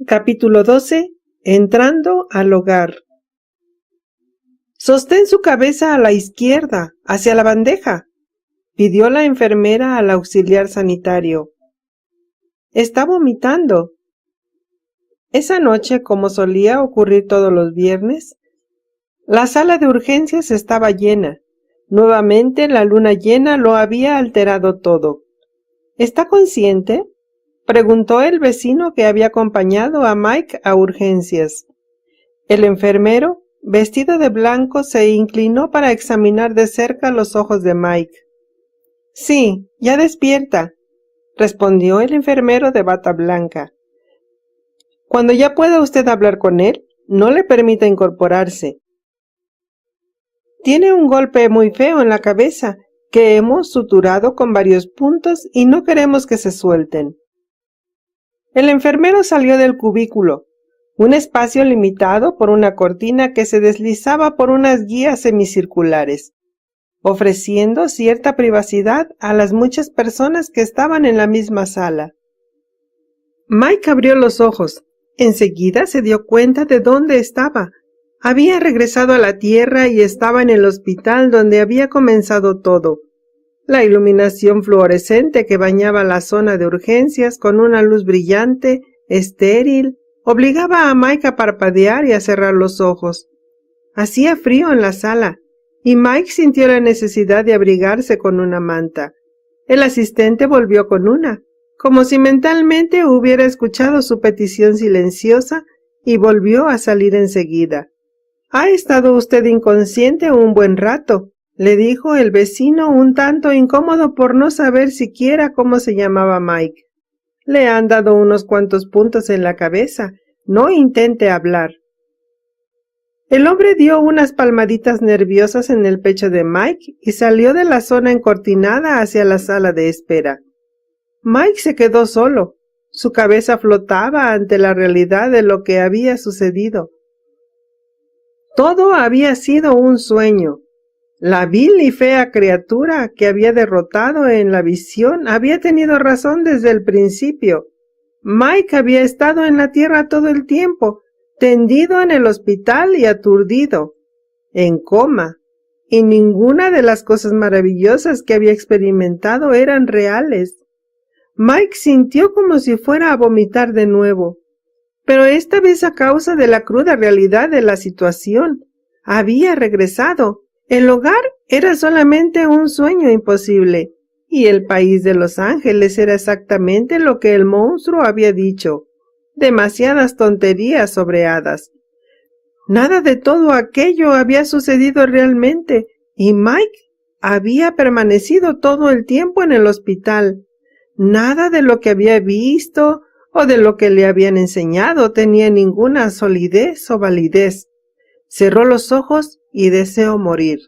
Capítulo 12. Entrando al hogar. Sostén su cabeza a la izquierda, hacia la bandeja, pidió la enfermera al auxiliar sanitario. Está vomitando. Esa noche, como solía ocurrir todos los viernes, la sala de urgencias estaba llena. Nuevamente la luna llena lo había alterado todo. ¿Está consciente?, preguntó el vecino que había acompañado a Mike a urgencias. El enfermero, vestido de blanco, se inclinó para examinar de cerca los ojos de Mike. Sí, ya despierta, respondió el enfermero de bata blanca. Cuando ya pueda usted hablar con él, no le permita incorporarse. Tiene un golpe muy feo en la cabeza que hemos suturado con varios puntos y no queremos que se suelten. El enfermero salió del cubículo, un espacio limitado por una cortina que se deslizaba por unas guías semicirculares, ofreciendo cierta privacidad a las muchas personas que estaban en la misma sala. Mike abrió los ojos. Enseguida se dio cuenta de dónde estaba. Había regresado a la tierra y estaba en el hospital donde había comenzado todo. La iluminación fluorescente que bañaba la zona de urgencias con una luz brillante, estéril, obligaba a Mike a parpadear y a cerrar los ojos. Hacía frío en la sala, y Mike sintió la necesidad de abrigarse con una manta. El asistente volvió con una, como si mentalmente hubiera escuchado su petición silenciosa, y volvió a salir enseguida. «Ha estado usted inconsciente un buen rato», le dijo el vecino un tanto incómodo por no saber siquiera cómo se llamaba Mike. «Le han dado unos cuantos puntos en la cabeza. No intente hablar». El hombre dio unas palmaditas nerviosas en el pecho de Mike y salió de la zona encortinada hacia la sala de espera. Mike se quedó solo. Su cabeza flotaba ante la realidad de lo que había sucedido. Todo había sido un sueño. La vil y fea criatura que había derrotado en la visión había tenido razón desde el principio. Mike había estado en la tierra todo el tiempo, tendido en el hospital y aturdido, en coma, y ninguna de las cosas maravillosas que había experimentado eran reales. Mike sintió como si fuera a vomitar de nuevo, pero esta vez a causa de la cruda realidad de la situación. Había regresado. El hogar era solamente un sueño imposible, y el país de Los Ángeles era exactamente lo que el monstruo había dicho. Demasiadas tonterías sobre hadas. Nada de todo aquello había sucedido realmente, y Mike había permanecido todo el tiempo en el hospital. Nada de lo que había visto o de lo que le habían enseñado tenía ninguna solidez o validez. Cerró los ojos y deseó morir.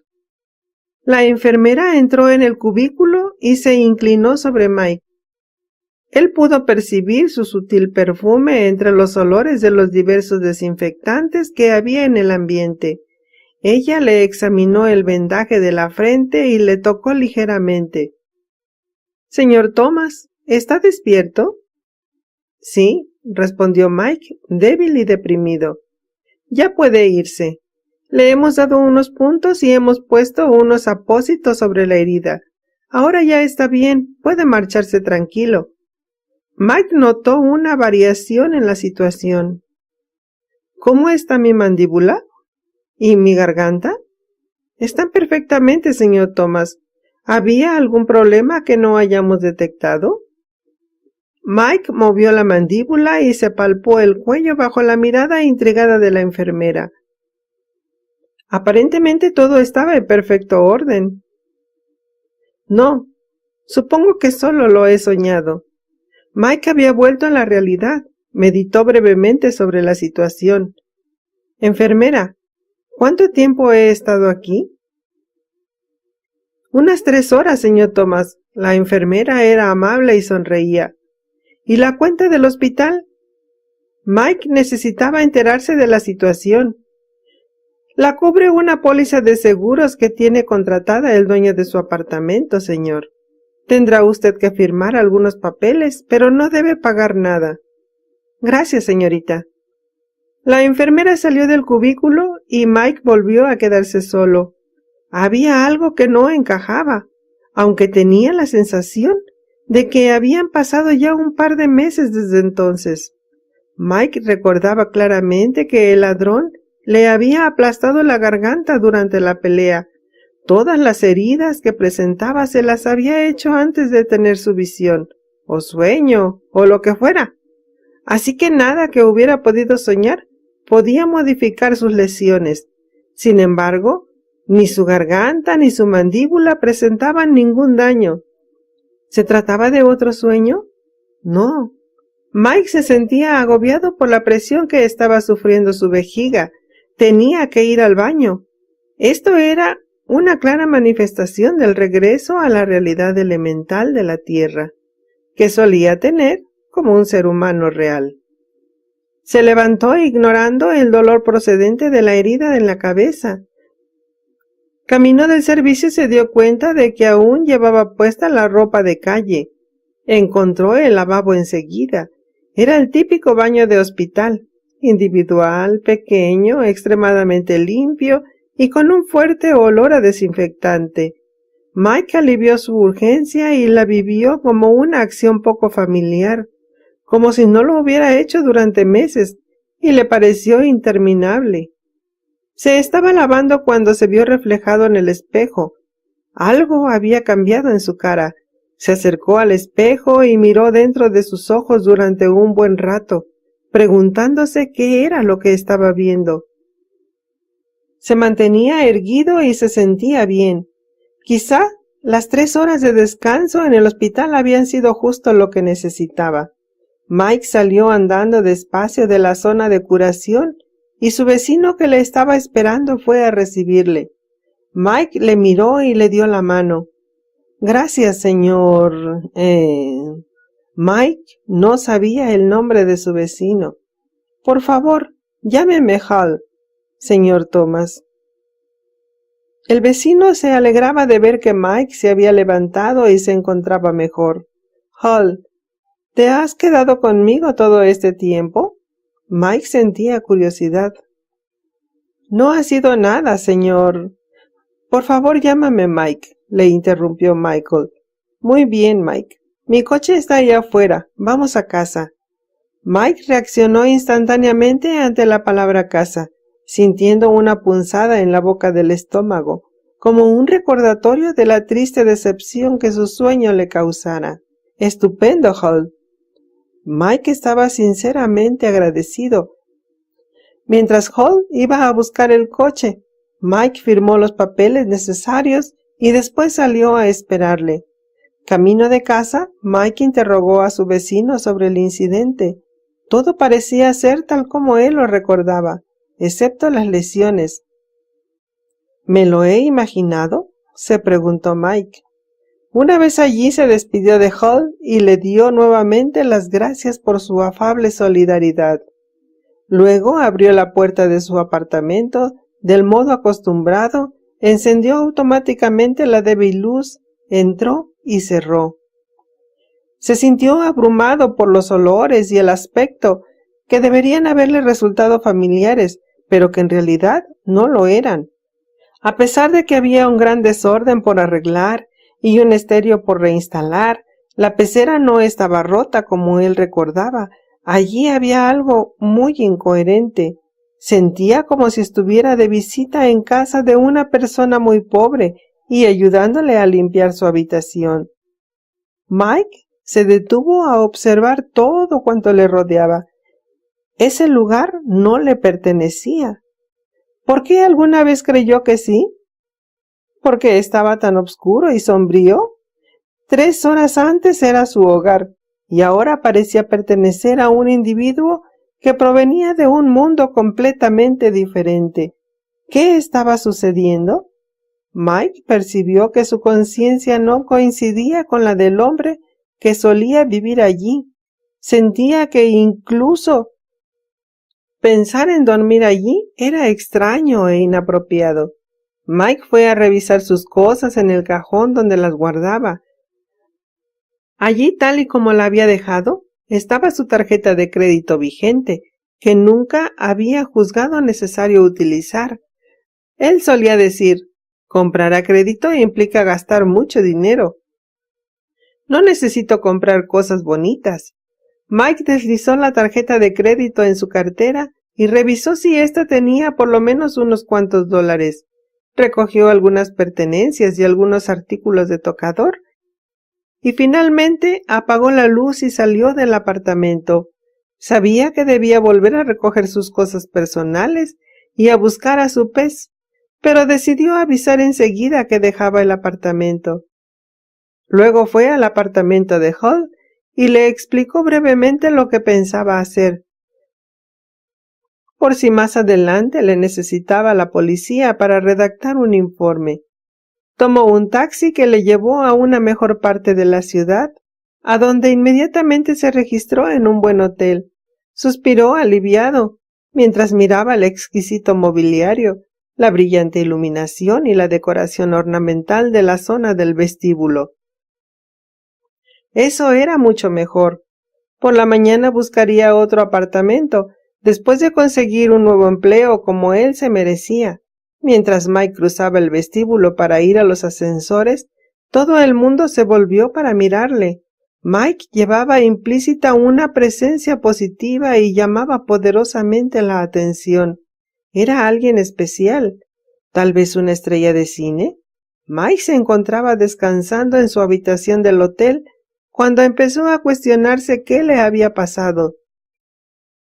La enfermera entró en el cubículo y se inclinó sobre Mike. Él pudo percibir su sutil perfume entre los olores de los diversos desinfectantes que había en el ambiente. Ella le examinó el vendaje de la frente y le tocó ligeramente. «Señor Thomas, ¿está despierto?» «Sí», respondió Mike, débil y deprimido. «Ya puede irse. Le hemos dado unos puntos y hemos puesto unos apósitos sobre la herida. Ahora ya está bien, puede marcharse tranquilo». Mike notó una variación en la situación. «¿Cómo está mi mandíbula? ¿Y mi garganta?» «Están perfectamente, señor Thomas. ¿Había algún problema que no hayamos detectado?» Mike movió la mandíbula y se palpó el cuello bajo la mirada intrigada de la enfermera. Aparentemente todo estaba en perfecto orden. «No, supongo que solo lo he soñado». Mike había vuelto a la realidad. Meditó brevemente sobre la situación. «Enfermera, ¿cuánto tiempo he estado aquí?» «Unas 3 horas, señor Thomas». La enfermera era amable y sonreía. «¿Y la cuenta del hospital?» Mike necesitaba enterarse de la situación. «La cubre una póliza de seguros que tiene contratada el dueño de su apartamento, señor. Tendrá usted que firmar algunos papeles, pero no debe pagar nada». Gracias, señorita. La enfermera salió del cubículo y Mike volvió a quedarse solo. Había algo que no encajaba, aunque tenía la sensación de que habían pasado ya un par de meses desde entonces. Mike recordaba claramente que el ladrón le había aplastado la garganta durante la pelea. Todas las heridas que presentaba se las había hecho antes de tener su visión, o sueño, o lo que fuera. Así que nada que hubiera podido soñar podía modificar sus lesiones. Sin embargo, ni su garganta ni su mandíbula presentaban ningún daño. ¿Se trataba de otro sueño? No. Mike se sentía agobiado por la presión que estaba sufriendo su vejiga. Tenía que ir al baño. Esto era una clara manifestación del regreso a la realidad elemental de la Tierra, que solía tener como un ser humano real. Se levantó ignorando el dolor procedente de la herida en la cabeza. Camino del servicio y se dio cuenta de que aún llevaba puesta la ropa de calle. Encontró el lavabo enseguida. Era el típico baño de hospital, individual, pequeño, extremadamente limpio y con un fuerte olor a desinfectante. Mike alivió su urgencia y la vivió como una acción poco familiar, como si no lo hubiera hecho durante meses, y le pareció interminable. Se estaba lavando cuando se vio reflejado en el espejo. Algo había cambiado en su cara. Se acercó al espejo y miró dentro de sus ojos durante un buen rato, preguntándose qué era lo que estaba viendo. Se mantenía erguido y se sentía bien. Quizá las 3 horas de descanso en el hospital habían sido justo lo que necesitaba. Mike salió andando despacio de la zona de curación y su vecino que le estaba esperando fue a recibirle. Mike le miró y le dio la mano. Gracias, señor. Mike no sabía el nombre de su vecino. Por favor, llámeme Hal, señor Thomas. El vecino se alegraba de ver que Mike se había levantado y se encontraba mejor. Hal, ¿te has quedado conmigo todo este tiempo? Mike sentía curiosidad. No ha sido nada, señor. Por favor, llámame Mike, le interrumpió Michael. Muy bien, Mike. Mi coche está allá afuera. Vamos a casa. Mike reaccionó instantáneamente ante la palabra casa, sintiendo una punzada en la boca del estómago, como un recordatorio de la triste decepción que su sueño le causara. Estupendo, Hal. Mike estaba sinceramente agradecido. Mientras Hal iba a buscar el coche, Mike firmó los papeles necesarios y después salió a esperarle. Camino de casa, Mike interrogó a su vecino sobre el incidente. Todo parecía ser tal como él lo recordaba, excepto las lesiones. ¿Me lo he imaginado?, se preguntó Mike. Una vez allí se despidió de Hal y le dio nuevamente las gracias por su afable solidaridad. Luego abrió la puerta de su apartamento del modo acostumbrado, encendió automáticamente la débil luz, entró y cerró. Se sintió abrumado por los olores y el aspecto que deberían haberle resultado familiares, pero que en realidad no lo eran. A pesar de que había un gran desorden por arreglar y un estéreo por reinstalar, la pecera no estaba rota como él recordaba. Allí había algo muy incoherente. Sentía como si estuviera de visita en casa de una persona muy pobre y ayudándole a limpiar su habitación. Mike se detuvo a observar todo cuanto le rodeaba. Ese lugar no le pertenecía. ¿Por qué alguna vez creyó que sí? ¿Porque estaba tan oscuro y sombrío? 3 horas antes era su hogar y ahora parecía pertenecer a un individuo que provenía de un mundo completamente diferente. ¿Qué estaba sucediendo? Mike percibió que su conciencia no coincidía con la del hombre que solía vivir allí. Sentía que incluso pensar en dormir allí era extraño e inapropiado. Mike fue a revisar sus cosas en el cajón donde las guardaba. Allí, tal y como la había dejado, estaba su tarjeta de crédito vigente, que nunca había juzgado necesario utilizar. Él solía decir, comprar a crédito implica gastar mucho dinero. No necesito comprar cosas bonitas. Mike deslizó la tarjeta de crédito en su cartera y revisó si ésta tenía por lo menos unos cuantos dólares. Recogió algunas pertenencias y algunos artículos de tocador y finalmente apagó la luz y salió del apartamento. Sabía que debía volver a recoger sus cosas personales y a buscar a su pez, pero decidió avisar enseguida que dejaba el apartamento. Luego fue al apartamento de Hall y le explicó brevemente lo que pensaba hacer, por si más adelante le necesitaba la policía para redactar un informe. Tomó un taxi que le llevó a una mejor parte de la ciudad, a donde inmediatamente se registró en un buen hotel. Suspiró aliviado, mientras miraba el exquisito mobiliario, la brillante iluminación y la decoración ornamental de la zona del vestíbulo. Eso era mucho mejor. Por la mañana buscaría otro apartamento, después de conseguir un nuevo empleo como él se merecía. Mientras Mike cruzaba el vestíbulo para ir a los ascensores, todo el mundo se volvió para mirarle. Mike llevaba implícita una presencia positiva y llamaba poderosamente la atención. Era alguien especial, tal vez una estrella de cine. Mike se encontraba descansando en su habitación del hotel cuando empezó a cuestionarse qué le había pasado.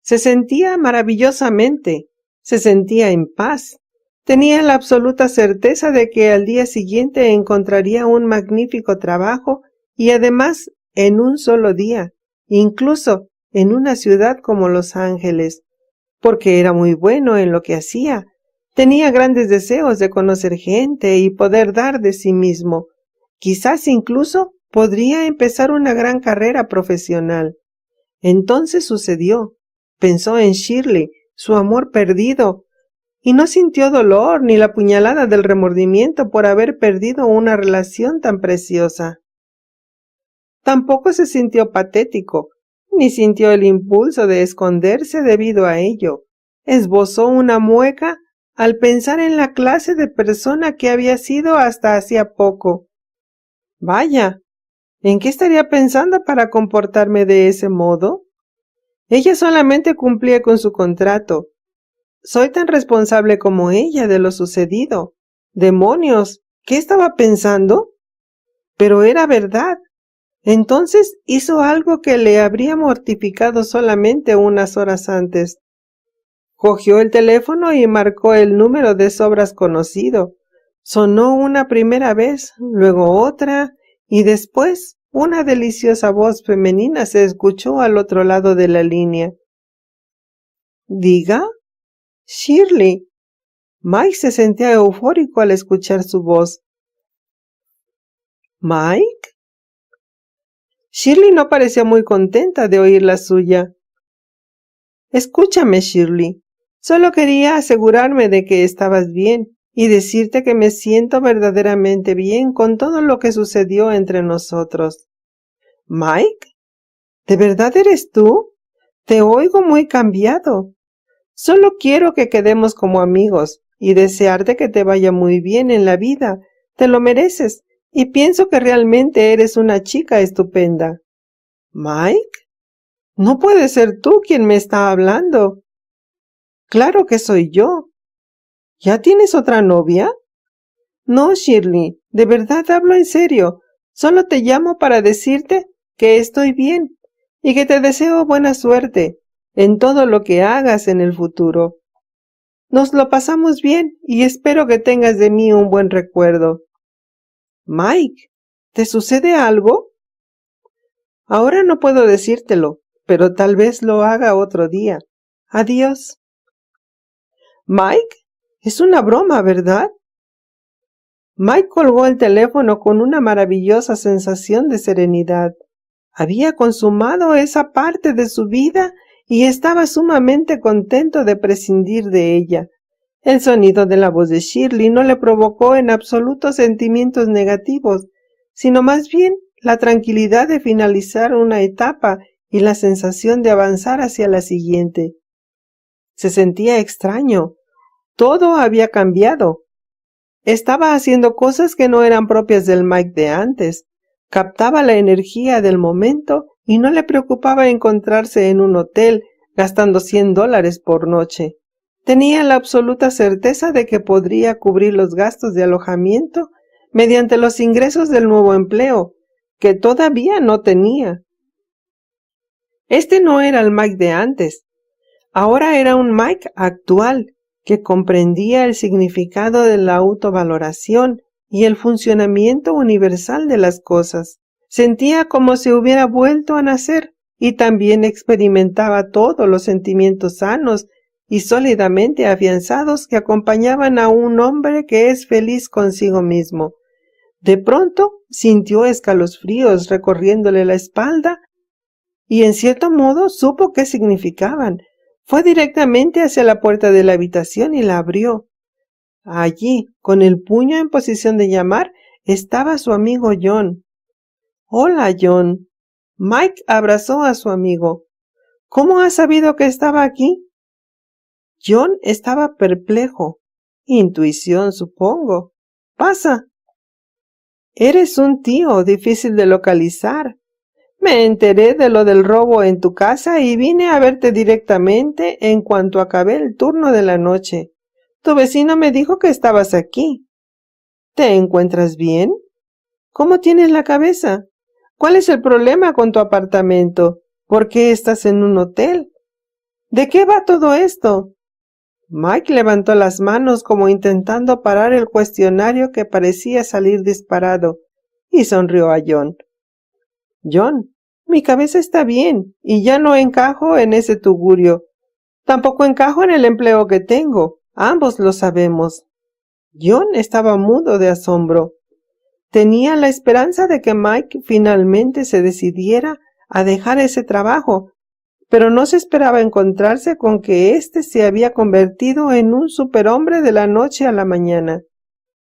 Se sentía maravillosamente, se sentía en paz. Tenía la absoluta certeza de que al día siguiente encontraría un magnífico trabajo y además en un solo día, incluso en una ciudad como Los Ángeles, porque era muy bueno en lo que hacía. Tenía grandes deseos de conocer gente y poder dar de sí mismo. Quizás incluso podría empezar una gran carrera profesional. Entonces sucedió. Pensó en Shirley, su amor perdido, y no sintió dolor ni la puñalada del remordimiento por haber perdido una relación tan preciosa. Tampoco se sintió patético, ni sintió el impulso de esconderse debido a ello. Esbozó una mueca al pensar en la clase de persona que había sido hasta hacía poco. Vaya, ¿en qué estaría pensando para comportarme de ese modo? Ella solamente cumplía con su contrato. Soy tan responsable como ella de lo sucedido. ¡Demonios! ¿Qué estaba pensando? Pero era verdad. Entonces hizo algo que le habría mortificado solamente unas horas antes. Cogió el teléfono y marcó el número de sobras conocido. Sonó una primera vez, luego otra, y después una deliciosa voz femenina se escuchó al otro lado de la línea. ¿Diga? Shirley. Mike se sentía eufórico al escuchar su voz. ¿Mike? Shirley no parecía muy contenta de oír la suya. Escúchame, Shirley. Solo quería asegurarme de que estabas bien y decirte que me siento verdaderamente bien con todo lo que sucedió entre nosotros. ¿Mike? ¿De verdad eres tú? Te oigo muy cambiado. Solo quiero que quedemos como amigos y desearte que te vaya muy bien en la vida. Te lo mereces y pienso que realmente eres una chica estupenda. ¿Mike? No puede ser tú quien me está hablando. Claro que soy yo. ¿Ya tienes otra novia? No, Shirley, de verdad hablo en serio. Solo te llamo para decirte que estoy bien y que te deseo buena suerte en todo lo que hagas en el futuro. Nos lo pasamos bien y espero que tengas de mí un buen recuerdo. Mike, ¿te sucede algo? Ahora no puedo decírtelo, pero tal vez lo haga otro día. Adiós. Mike, es una broma, ¿verdad? Mike colgó el teléfono con una maravillosa sensación de serenidad. Había consumado esa parte de su vida y estaba sumamente contento de prescindir de ella. El sonido de la voz de Shirley no le provocó en absoluto sentimientos negativos, sino más bien la tranquilidad de finalizar una etapa y la sensación de avanzar hacia la siguiente. Se sentía extraño. Todo había cambiado. Estaba haciendo cosas que no eran propias del Mike de antes. Captaba la energía del momento y no le preocupaba encontrarse en un hotel gastando $100 por noche. Tenía la absoluta certeza de que podría cubrir los gastos de alojamiento mediante los ingresos del nuevo empleo, que todavía no tenía. Este no era el Mike de antes. Ahora era un Mike actual, que comprendía el significado de la autovaloración y el funcionamiento universal de las cosas. Sentía como si hubiera vuelto a nacer y también experimentaba todos los sentimientos sanos y sólidamente afianzados que acompañaban a un hombre que es feliz consigo mismo. De pronto sintió escalofríos recorriéndole la espalda y en cierto modo supo qué significaban. Fue directamente hacia la puerta de la habitación y la abrió. Allí, con el puño en posición de llamar, estaba su amigo John. «Hola, John». Mike abrazó a su amigo. «¿Cómo has sabido que estaba aquí?» John estaba perplejo. «Intuición, supongo. Pasa». «Eres un tío difícil de localizar. Me enteré de lo del robo en tu casa y vine a verte directamente en cuanto acabé el turno de la noche. Tu vecino me dijo que estabas aquí. ¿Te encuentras bien? ¿Cómo tienes la cabeza? ¿Cuál es el problema con tu apartamento? ¿Por qué estás en un hotel? ¿De qué va todo esto?» Mike levantó las manos como intentando parar el cuestionario que parecía salir disparado y sonrió a John. «John, mi cabeza está bien y ya no encajo en ese tugurio. Tampoco encajo en el empleo que tengo. Ambos lo sabemos». John estaba mudo de asombro. Tenía la esperanza de que Mike finalmente se decidiera a dejar ese trabajo, pero no se esperaba encontrarse con que éste se había convertido en un superhombre de la noche a la mañana.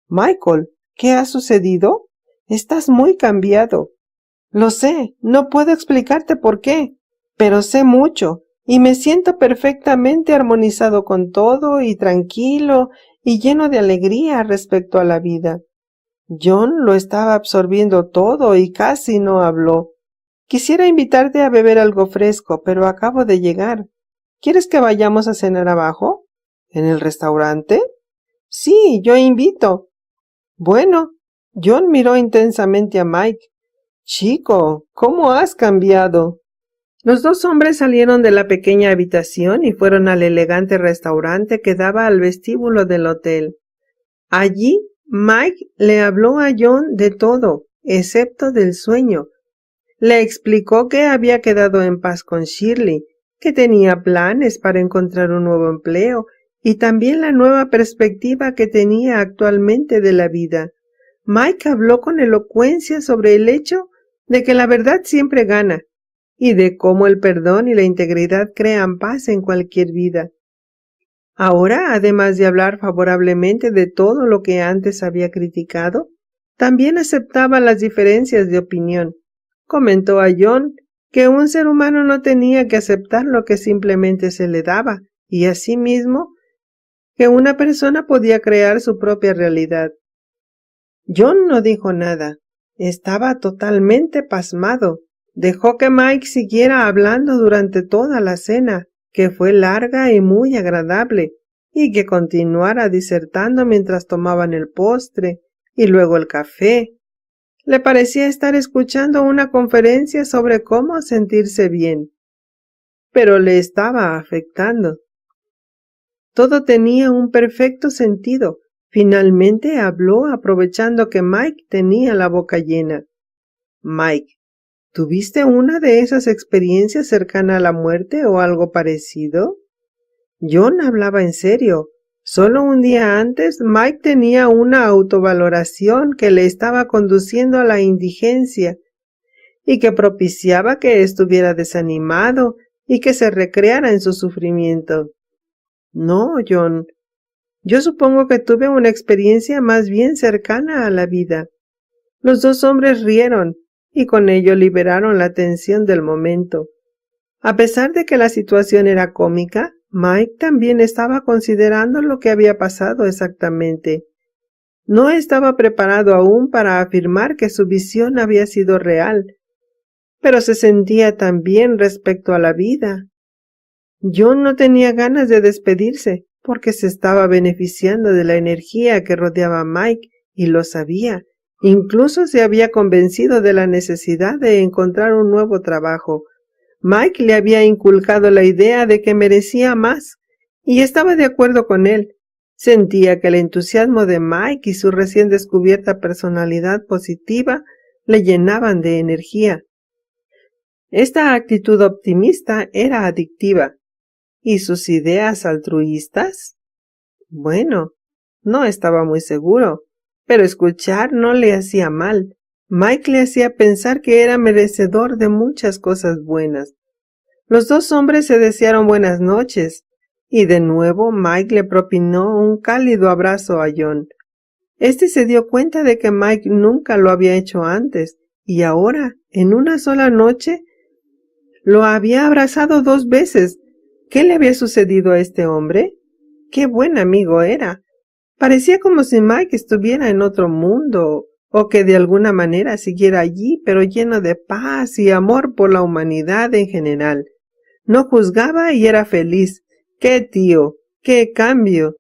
«Michael, ¿qué ha sucedido? Estás muy cambiado». «Lo sé, no puedo explicarte por qué, pero sé mucho y me siento perfectamente armonizado con todo y tranquilo y lleno de alegría respecto a la vida». John lo estaba absorbiendo todo y casi no habló. «Quisiera invitarte a beber algo fresco, pero acabo de llegar. ¿Quieres que vayamos a cenar abajo? ¿En el restaurante?» «Sí, yo invito». «Bueno». John miró intensamente a Mike. «Chico, ¿cómo has cambiado?» Los dos hombres salieron de la pequeña habitación y fueron al elegante restaurante que daba al vestíbulo del hotel. Allí, Mike le habló a John de todo, excepto del sueño. Le explicó que había quedado en paz con Shirley, que tenía planes para encontrar un nuevo empleo y también la nueva perspectiva que tenía actualmente de la vida. Mike habló con elocuencia sobre el hecho de que la verdad siempre gana y de cómo el perdón y la integridad crean paz en cualquier vida. Ahora, además de hablar favorablemente de todo lo que antes había criticado, también aceptaba las diferencias de opinión. Comentó a John que un ser humano no tenía que aceptar lo que simplemente se le daba, y asimismo que una persona podía crear su propia realidad. John no dijo nada. Estaba totalmente pasmado. Dejó que Mike siguiera hablando durante toda la cena, que fue larga y muy agradable, y que continuara disertando mientras tomaban el postre y luego el café. Le parecía estar escuchando una conferencia sobre cómo sentirse bien, pero le estaba afectando. Todo tenía un perfecto sentido. Finalmente habló aprovechando que Mike tenía la boca llena. «Mike, ¿tuviste una de esas experiencias cercana a la muerte o algo parecido?» John hablaba en serio. Solo un día antes, Mike tenía una autovaloración que le estaba conduciendo a la indigencia y que propiciaba que estuviera desanimado y que se recreara en su sufrimiento. «No, John. Yo supongo que tuve una experiencia más bien cercana a la vida». Los dos hombres rieron y con ello liberaron la tensión del momento. A pesar de que la situación era cómica, Mike también estaba considerando lo que había pasado exactamente. No estaba preparado aún para afirmar que su visión había sido real, pero se sentía tan bien respecto a la vida. John no tenía ganas de despedirse, porque se estaba beneficiando de la energía que rodeaba a Mike, y lo sabía. Incluso se había convencido de la necesidad de encontrar un nuevo trabajo. Mike le había inculcado la idea de que merecía más, y estaba de acuerdo con él. Sentía que el entusiasmo de Mike y su recién descubierta personalidad positiva le llenaban de energía. Esta actitud optimista era adictiva. ¿Y sus ideas altruistas? Bueno, no estaba muy seguro, pero escuchar no le hacía mal. Mike le hacía pensar que era merecedor de muchas cosas buenas. Los dos hombres se desearon buenas noches, y de nuevo Mike le propinó un cálido abrazo a John. Este se dio cuenta de que Mike nunca lo había hecho antes, y ahora, en una sola noche, lo había abrazado 2 veces. ¿Qué le había sucedido a este hombre? ¡Qué buen amigo era! Parecía como si Mike estuviera en otro mundo, o que de alguna manera siguiera allí, pero lleno de paz y amor por la humanidad en general. No juzgaba y era feliz. ¡Qué tío! ¡Qué cambio!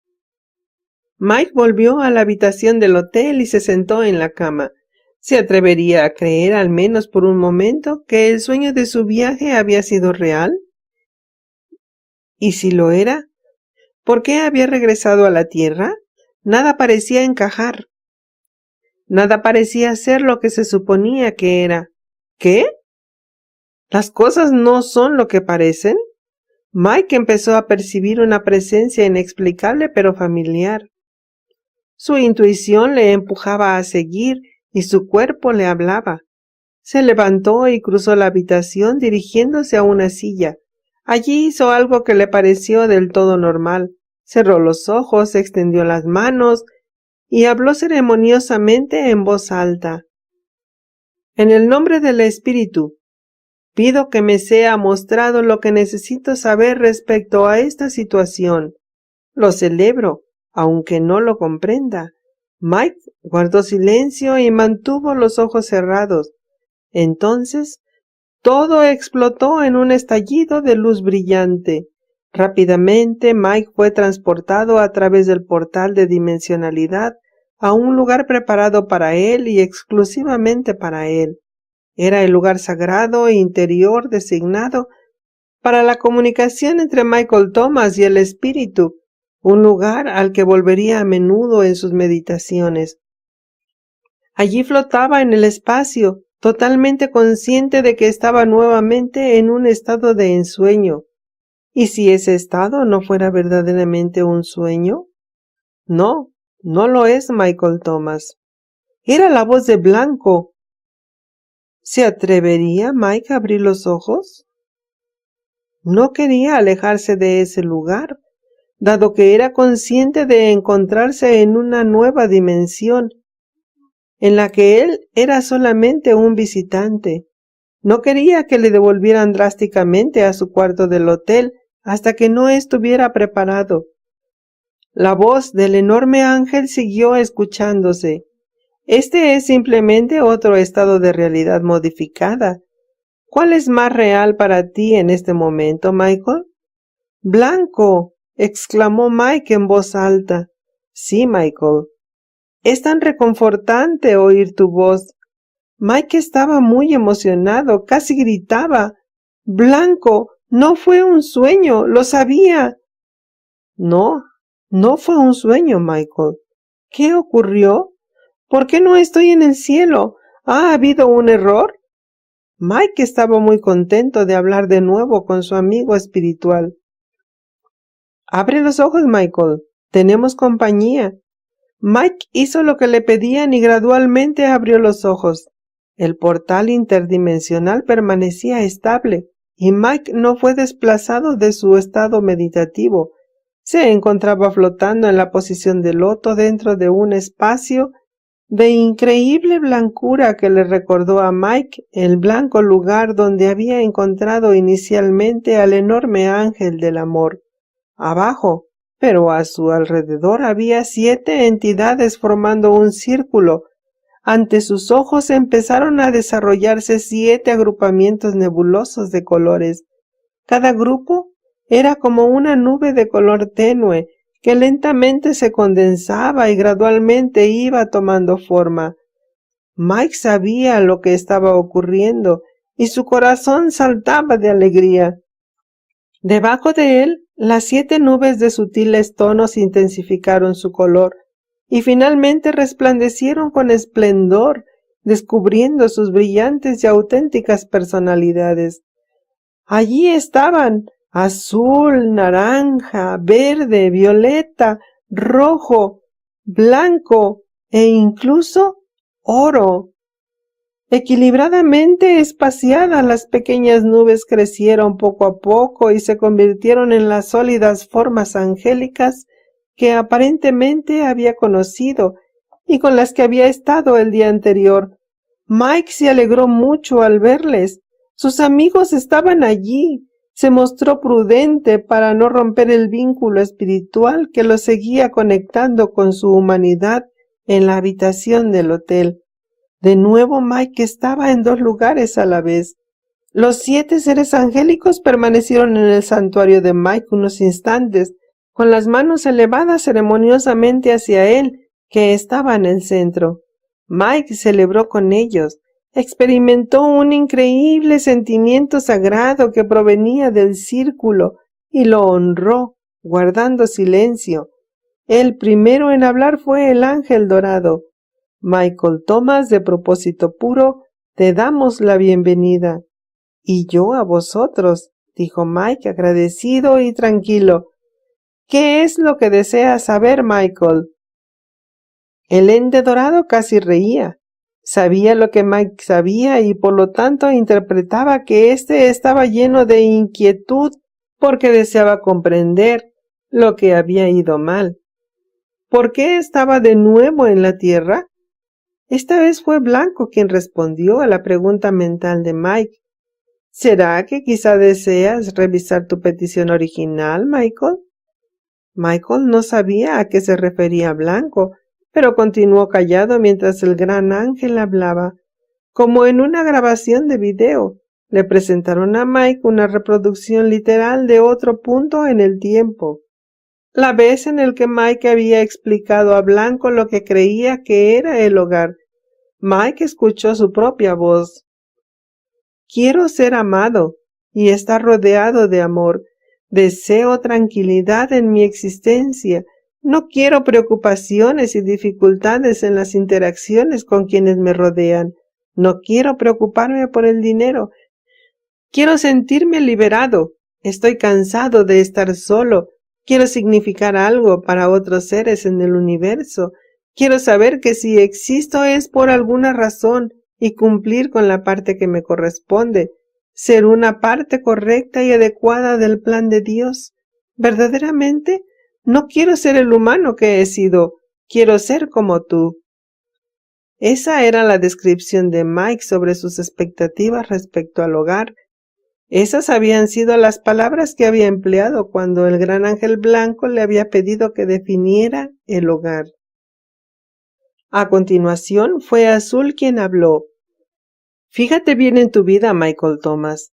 Mike volvió a la habitación del hotel y se sentó en la cama. ¿Se atrevería a creer, al menos por un momento, que el sueño de su viaje había sido real? ¿Y si lo era? ¿Por qué había regresado a la Tierra? Nada parecía encajar. Nada parecía ser lo que se suponía que era. ¿Qué? ¿Las cosas no son lo que parecen? Mike empezó a percibir una presencia inexplicable pero familiar. Su intuición le empujaba a seguir y su cuerpo le hablaba. Se levantó y cruzó la habitación dirigiéndose a una silla. Allí hizo algo que le pareció del todo normal. Cerró los ojos, extendió las manos y habló ceremoniosamente en voz alta. En el nombre del Espíritu, pido que me sea mostrado lo que necesito saber respecto a esta situación. Lo celebro, aunque no lo comprenda. Mike guardó silencio y mantuvo los ojos cerrados. Entonces, todo explotó en un estallido de luz brillante. Rápidamente, Mike fue transportado a través del portal de dimensionalidad a un lugar preparado para él y exclusivamente para él. Era el lugar sagrado e interior designado para la comunicación entre Michael Thomas y el espíritu, un lugar al que volvería a menudo en sus meditaciones. Allí flotaba en el espacio, totalmente consciente de que estaba nuevamente en un estado de ensueño. ¿Y si ese estado no fuera verdaderamente un sueño? No, no lo es Michael Thomas. Era la voz de Blanco. ¿Se atrevería Mike a abrir los ojos? No quería alejarse de ese lugar, dado que era consciente de encontrarse en una nueva dimensión, en la que él era solamente un visitante. No quería que le devolvieran drásticamente a su cuarto del hotel hasta que no estuviera preparado. La voz del enorme ángel siguió escuchándose. Este es simplemente otro estado de realidad modificada. ¿Cuál es más real para ti en este momento, Michael? Blanco, exclamó Mike en voz alta. Sí, Michael. Es tan reconfortante oír tu voz. Mike estaba muy emocionado, casi gritaba. Blanco, no fue un sueño, lo sabía. No, no fue un sueño, Michael. ¿Qué ocurrió? ¿Por qué no estoy en el cielo? ¿Ha habido un error? Mike estaba muy contento de hablar de nuevo con su amigo espiritual. Abre los ojos, Michael. Tenemos compañía. Mike hizo lo que le pedían y gradualmente abrió los ojos. El portal interdimensional permanecía estable y Mike no fue desplazado de su estado meditativo. Se encontraba flotando en la posición de loto dentro de un espacio de increíble blancura que le recordó a Mike el blanco lugar donde había encontrado inicialmente al enorme ángel del amor. Abajo, pero a su alrededor había 7 entidades formando un círculo. Ante sus ojos empezaron a desarrollarse 7 agrupamientos nebulosos de colores. Cada grupo era como una nube de color tenue que lentamente se condensaba y gradualmente iba tomando forma. Mike sabía lo que estaba ocurriendo y su corazón saltaba de alegría. Debajo de él, las 7 nubes de sutiles tonos intensificaron su color y finalmente resplandecieron con esplendor, descubriendo sus brillantes y auténticas personalidades. Allí estaban azul, naranja, verde, violeta, rojo, blanco e incluso oro. Equilibradamente espaciadas, las pequeñas nubes crecieron poco a poco y se convirtieron en las sólidas formas angélicas que aparentemente había conocido y con las que había estado el día anterior. Mike se alegró mucho al verles. Sus amigos estaban allí. Se mostró prudente para no romper el vínculo espiritual que lo seguía conectando con su humanidad en la habitación del hotel. De nuevo Mike estaba en 2 lugares a la vez. Los 7 seres angélicos permanecieron en el santuario de Mike unos instantes, con las manos elevadas ceremoniosamente hacia él, que estaba en el centro. Mike celebró con ellos. Experimentó un increíble sentimiento sagrado que provenía del círculo y lo honró, guardando silencio. El primero en hablar fue el ángel dorado. Michael Thomas, de propósito puro, te damos la bienvenida. Y yo a vosotros, dijo Mike agradecido y tranquilo. ¿Qué es lo que deseas saber, Michael? El ente dorado casi reía. Sabía lo que Mike sabía y por lo tanto interpretaba que éste estaba lleno de inquietud porque deseaba comprender lo que había ido mal. ¿Por qué estaba de nuevo en la tierra? Esta vez fue Blanco quien respondió a la pregunta mental de Mike. ¿Será que quizá deseas revisar tu petición original, Michael? Michael no sabía a qué se refería Blanco, pero continuó callado mientras el gran ángel hablaba. Como en una grabación de video, le presentaron a Mike una reproducción literal de otro punto en el tiempo. La vez en el que Mike había explicado a Blanco lo que creía que era el hogar. Mike escuchó su propia voz. Quiero ser amado y estar rodeado de amor. Deseo tranquilidad en mi existencia. No quiero preocupaciones y dificultades en las interacciones con quienes me rodean. No quiero preocuparme por el dinero. Quiero sentirme liberado. Estoy cansado de estar solo. Quiero significar algo para otros seres en el universo. Quiero saber que si existo es por alguna razón y cumplir con la parte que me corresponde. Ser una parte correcta y adecuada del plan de Dios. Verdaderamente, no quiero ser el humano que he sido. Quiero ser como tú. Esa era la descripción de Mike sobre sus expectativas respecto al hogar. Esas habían sido las palabras que había empleado cuando el gran ángel blanco le había pedido que definiera el hogar. A continuación fue Azul quien habló. Fíjate bien en tu vida, Michael Thomas.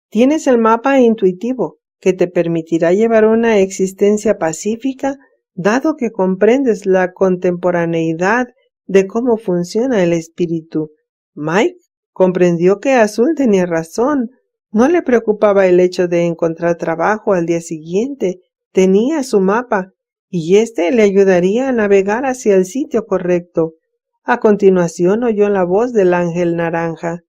Tienes el mapa intuitivo que te permitirá llevar una existencia pacífica, dado que comprendes la contemporaneidad de cómo funciona el espíritu. Mike comprendió que Azul tenía razón. No le preocupaba el hecho de encontrar trabajo al día siguiente. Tenía su mapa y éste le ayudaría a navegar hacia el sitio correcto. A continuación oyó la voz del ángel naranja.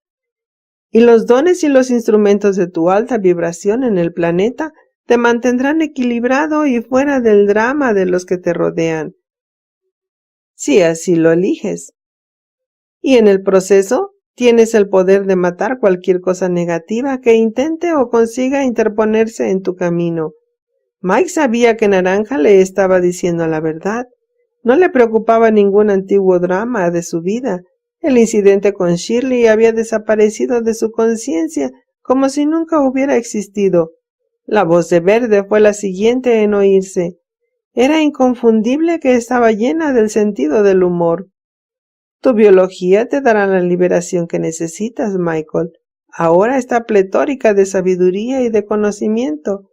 Y los dones y los instrumentos de tu alta vibración en el planeta te mantendrán equilibrado y fuera del drama de los que te rodean, si así lo eliges. Y en el proceso tienes el poder de matar cualquier cosa negativa que intente o consiga interponerse en tu camino. Mike sabía que Naranja le estaba diciendo la verdad. No le preocupaba ningún antiguo drama de su vida. El incidente con Shirley había desaparecido de su conciencia como si nunca hubiera existido. La voz de Verde fue la siguiente en oírse. Era inconfundible que estaba llena del sentido del humor. Tu biología te dará la liberación que necesitas, Michael. Ahora está pletórica de sabiduría y de conocimiento.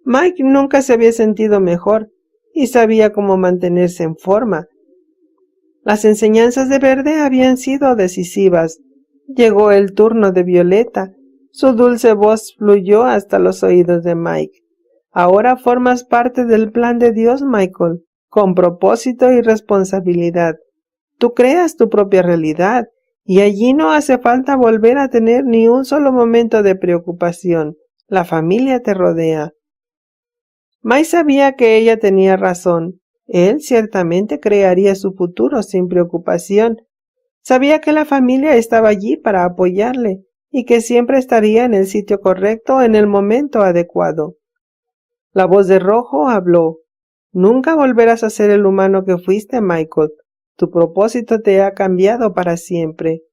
Mike nunca se había sentido mejor y sabía cómo mantenerse en forma. Las enseñanzas de Verde habían sido decisivas. Llegó el turno de Violeta. Su dulce voz fluyó hasta los oídos de Mike. Ahora formas parte del plan de Dios, Michael, con propósito y responsabilidad. Tú creas tu propia realidad y allí no hace falta volver a tener ni un solo momento de preocupación. La familia te rodea. Mike sabía que ella tenía razón. Él ciertamente crearía su futuro sin preocupación. Sabía que la familia estaba allí para apoyarle y que siempre estaría en el sitio correcto en el momento adecuado. La voz de Rojo habló. Nunca volverás a ser el humano que fuiste, Michael. Tu propósito te ha cambiado para siempre.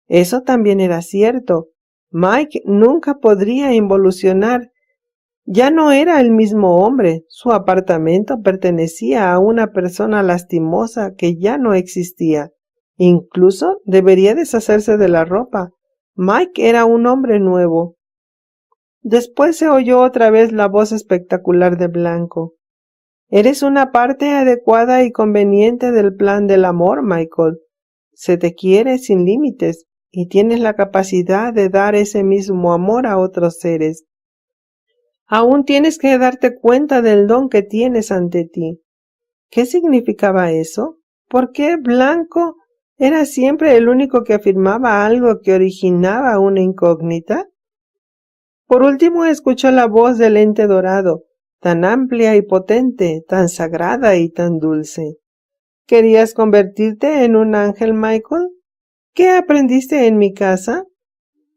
Eso también era cierto. Mike nunca podría involucionar. Ya no era el mismo hombre. Su apartamento pertenecía a una persona lastimosa que ya no existía. Incluso debería deshacerse de la ropa. Mike era un hombre nuevo. Después se oyó otra vez la voz espectacular de Blanco. Eres una parte adecuada y conveniente del plan del amor, Michael. Se te quiere sin límites y tienes la capacidad de dar ese mismo amor a otros seres. Aún tienes que darte cuenta del don que tienes ante ti. ¿Qué significaba eso? ¿Por qué Blanco era siempre el único que afirmaba algo que originaba una incógnita? Por último escuchó la voz del ente dorado, tan amplia y potente, tan sagrada y tan dulce. ¿Querías convertirte en un ángel, Michael? ¿Qué aprendiste en mi casa?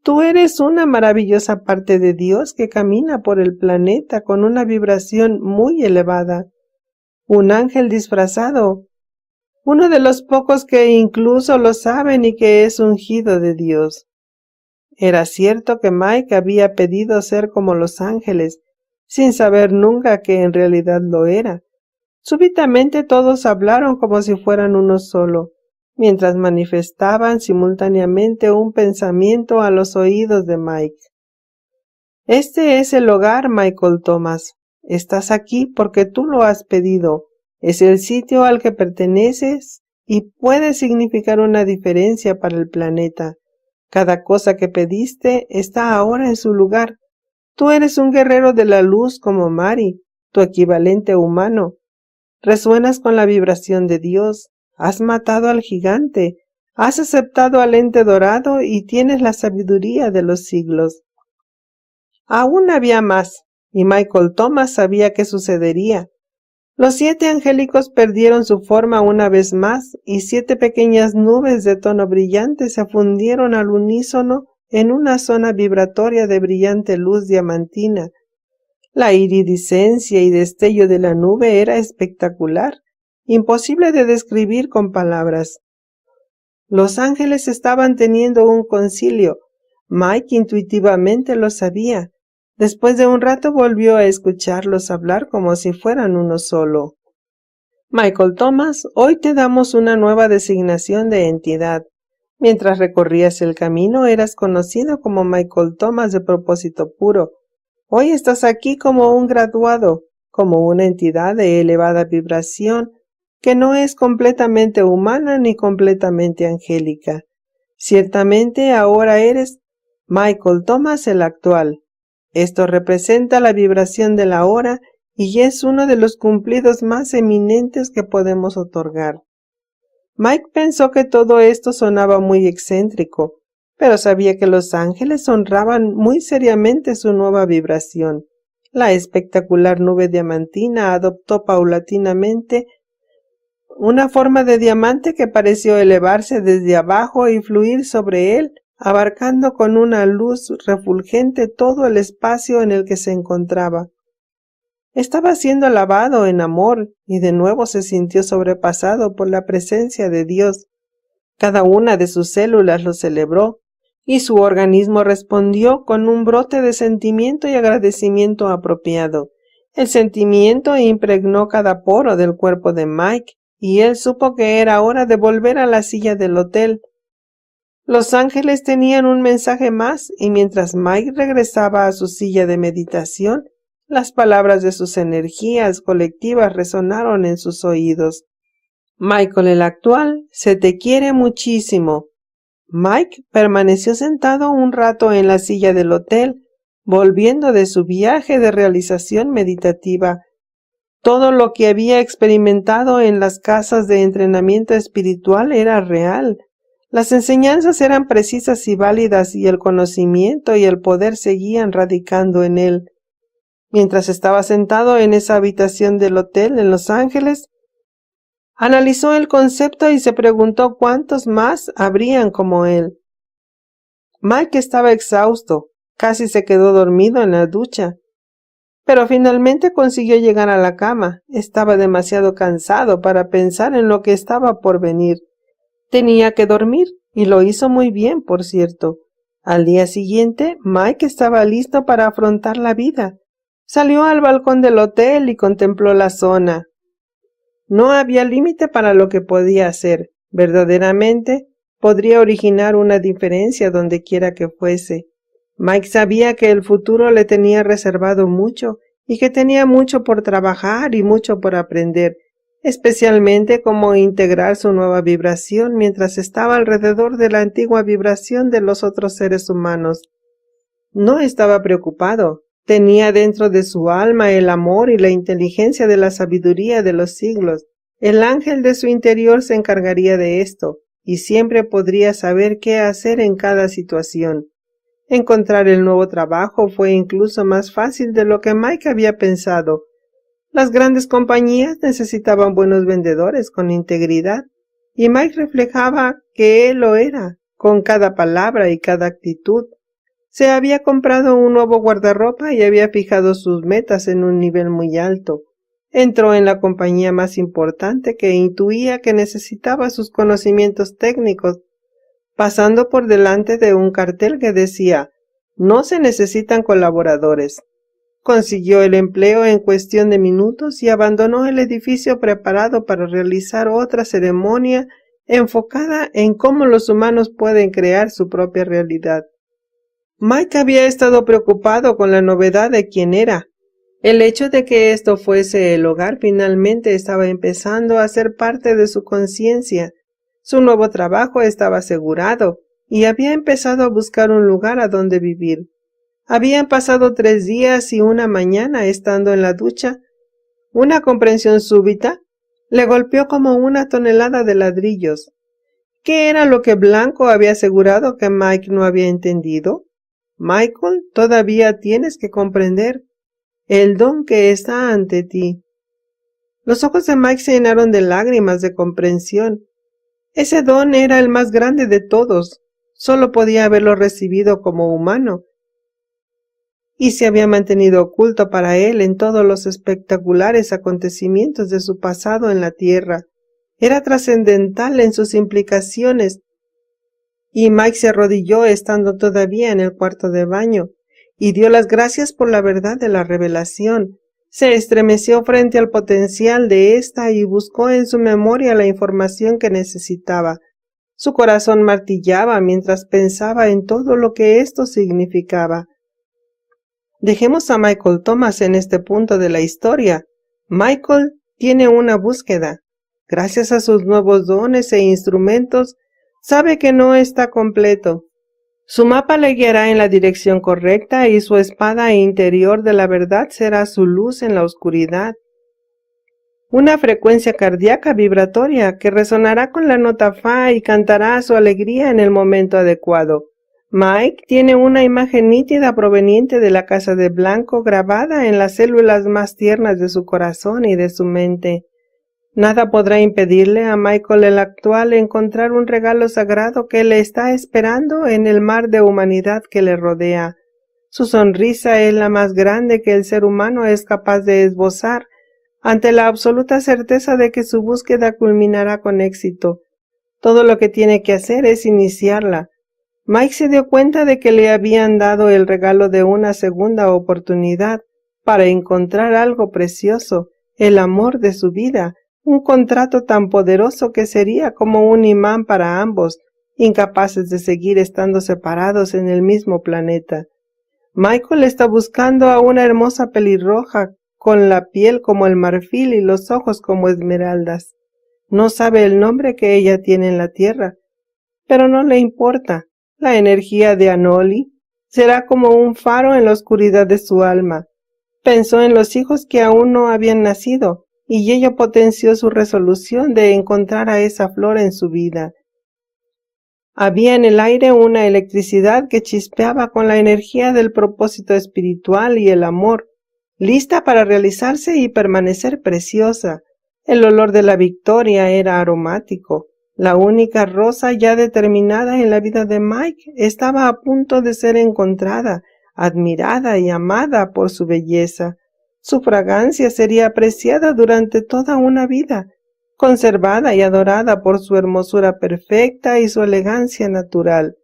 Tú eres una maravillosa parte de Dios que camina por el planeta con una vibración muy elevada. Un ángel disfrazado. Uno de los pocos que incluso lo saben y que es ungido de Dios. Era cierto que Mike había pedido ser como los ángeles, sin saber nunca que en realidad lo era. Súbitamente todos hablaron como si fueran uno solo, mientras manifestaban simultáneamente un pensamiento a los oídos de Mike. Este es el hogar, Michael Thomas. Estás aquí porque tú lo has pedido. Es el sitio al que perteneces y puede significar una diferencia para el planeta. Cada cosa que pediste está ahora en su lugar. Tú eres un guerrero de la luz como Mari, tu equivalente humano. Resuenas con la vibración de Dios. Has matado al gigante. Has aceptado al ente dorado y tienes la sabiduría de los siglos. Aún había más, y Michael Thomas sabía qué sucedería. Los 7 angélicos perdieron su forma una vez más y 7 pequeñas nubes de tono brillante se fundieron al unísono en una zona vibratoria de brillante luz diamantina. La iridiscencia y destello de la nube era espectacular, imposible de describir con palabras. Los ángeles estaban teniendo un concilio. Mike intuitivamente lo sabía. Después de un rato volvió a escucharlos hablar como si fueran uno solo. Michael Thomas, hoy te damos una nueva designación de entidad. Mientras recorrías el camino eras conocido como Michael Thomas de propósito puro. Hoy estás aquí como un graduado, como una entidad de elevada vibración, que no es completamente humana ni completamente angélica. Ciertamente ahora eres Michael Thomas el actual. Esto representa la vibración de la hora y es uno de los cumplidos más eminentes que podemos otorgar. Mike pensó que todo esto sonaba muy excéntrico, pero sabía que los ángeles honraban muy seriamente su nueva vibración. La espectacular nube diamantina adoptó paulatinamente una forma de diamante que pareció elevarse desde abajo y fluir sobre él, abarcando con una luz refulgente todo el espacio en el que se encontraba. Estaba siendo alabado en amor y de nuevo se sintió sobrepasado por la presencia de Dios. Cada una de sus células lo celebró y su organismo respondió con un brote de sentimiento y agradecimiento apropiado. El sentimiento impregnó cada poro del cuerpo de Mike y él supo que era hora de volver a la silla del hotel. Los ángeles tenían un mensaje más y mientras Mike regresaba a su silla de meditación, las palabras de sus energías colectivas resonaron en sus oídos. Michael el actual, se te quiere muchísimo. Mike permaneció sentado un rato en la silla del hotel, volviendo de su viaje de realización meditativa. Todo lo que había experimentado en las casas de entrenamiento espiritual era real. Las enseñanzas eran precisas y válidas y el conocimiento y el poder seguían radicando en él. Mientras estaba sentado en esa habitación del hotel en Los Ángeles, analizó el concepto y se preguntó cuántos más habrían como él. Mike estaba exhausto, casi se quedó dormido en la ducha, pero finalmente consiguió llegar a la cama. Estaba demasiado cansado para pensar en lo que estaba por venir. Tenía que dormir, y lo hizo muy bien, por cierto. Al día siguiente, Mike estaba listo para afrontar la vida. Salió al balcón del hotel y contempló la zona. No había límite para lo que podía hacer. Verdaderamente, podría originar una diferencia donde quiera que fuese. Mike sabía que el futuro le tenía reservado mucho y que tenía mucho por trabajar y mucho por aprender, especialmente cómo integrar su nueva vibración mientras estaba alrededor de la antigua vibración de los otros seres humanos. No estaba preocupado. Tenía dentro de su alma el amor y la inteligencia de la sabiduría de los siglos. El ángel de su interior se encargaría de esto, y siempre podría saber qué hacer en cada situación. Encontrar el nuevo trabajo fue incluso más fácil de lo que Mike había pensado. Las grandes compañías necesitaban buenos vendedores con integridad, y Mike reflejaba que él lo era, con cada palabra y cada actitud. Se había comprado un nuevo guardarropa y había fijado sus metas en un nivel muy alto. Entró en la compañía más importante que intuía que necesitaba sus conocimientos técnicos, pasando por delante de un cartel que decía: no se necesitan colaboradores. Consiguió el empleo en cuestión de minutos y abandonó el edificio preparado para realizar otra ceremonia enfocada en cómo los humanos pueden crear su propia realidad. Mike había estado preocupado con la novedad de quién era. El hecho de que esto fuese el hogar finalmente estaba empezando a ser parte de su conciencia. Su nuevo trabajo estaba asegurado y había empezado a buscar un lugar a donde vivir. Habían pasado 3 días y una mañana estando en la ducha, una comprensión súbita le golpeó como una tonelada de ladrillos. ¿Qué era lo que Blanco había asegurado que Mike no había entendido? Michael, todavía tienes que comprender el don que está ante ti. Los ojos de Mike se llenaron de lágrimas de comprensión. Ese don era el más grande de todos. Solo podía haberlo recibido como humano, y se había mantenido oculto para él en todos los espectaculares acontecimientos de su pasado en la tierra. Era trascendental en sus implicaciones, y Mike se arrodilló estando todavía en el cuarto de baño, y dio las gracias por la verdad de la revelación. Se estremeció frente al potencial de ésta y buscó en su memoria la información que necesitaba. Su corazón martillaba mientras pensaba en todo lo que esto significaba. Dejemos a Michael Thomas en este punto de la historia. Michael tiene una búsqueda. Gracias a sus nuevos dones e instrumentos, sabe que no está completo. Su mapa le guiará en la dirección correcta y su espada interior de la verdad será su luz en la oscuridad. Una frecuencia cardíaca vibratoria que resonará con la nota Fa y cantará su alegría en el momento adecuado. Mike tiene una imagen nítida proveniente de la casa de Blanco grabada en las células más tiernas de su corazón y de su mente. Nada podrá impedirle a Michael el actual encontrar un regalo sagrado que le está esperando en el mar de humanidad que le rodea. Su sonrisa es la más grande que el ser humano es capaz de esbozar, ante la absoluta certeza de que su búsqueda culminará con éxito. Todo lo que tiene que hacer es iniciarla. Mike se dio cuenta de que le habían dado el regalo de una segunda oportunidad para encontrar algo precioso, el amor de su vida, un contrato tan poderoso que sería como un imán para ambos, incapaces de seguir estando separados en el mismo planeta. Michael está buscando a una hermosa pelirroja, con la piel como el marfil y los ojos como esmeraldas. No sabe el nombre que ella tiene en la tierra, pero no le importa. La energía de Anoli será como un faro en la oscuridad de su alma. Pensó en los hijos que aún no habían nacido, y ello potenció su resolución de encontrar a esa flor en su vida. Había en el aire una electricidad que chispeaba con la energía del propósito espiritual y el amor, lista para realizarse y permanecer preciosa. El olor de la victoria era aromático. La única rosa ya determinada en la vida de Mike estaba a punto de ser encontrada, admirada y amada por su belleza. Su fragancia sería apreciada durante toda una vida, conservada y adorada por su hermosura perfecta y su elegancia natural.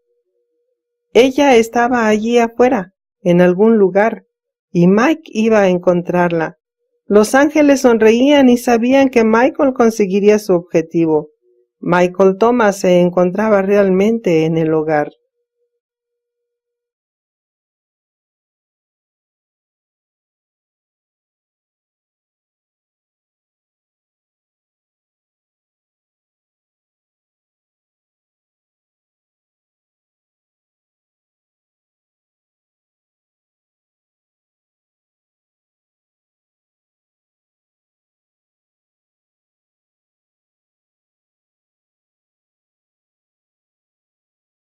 Ella estaba allí afuera, en algún lugar, y Mike iba a encontrarla. Los ángeles sonreían y sabían que Michael conseguiría su objetivo. Michael Thomas se encontraba realmente en el hogar.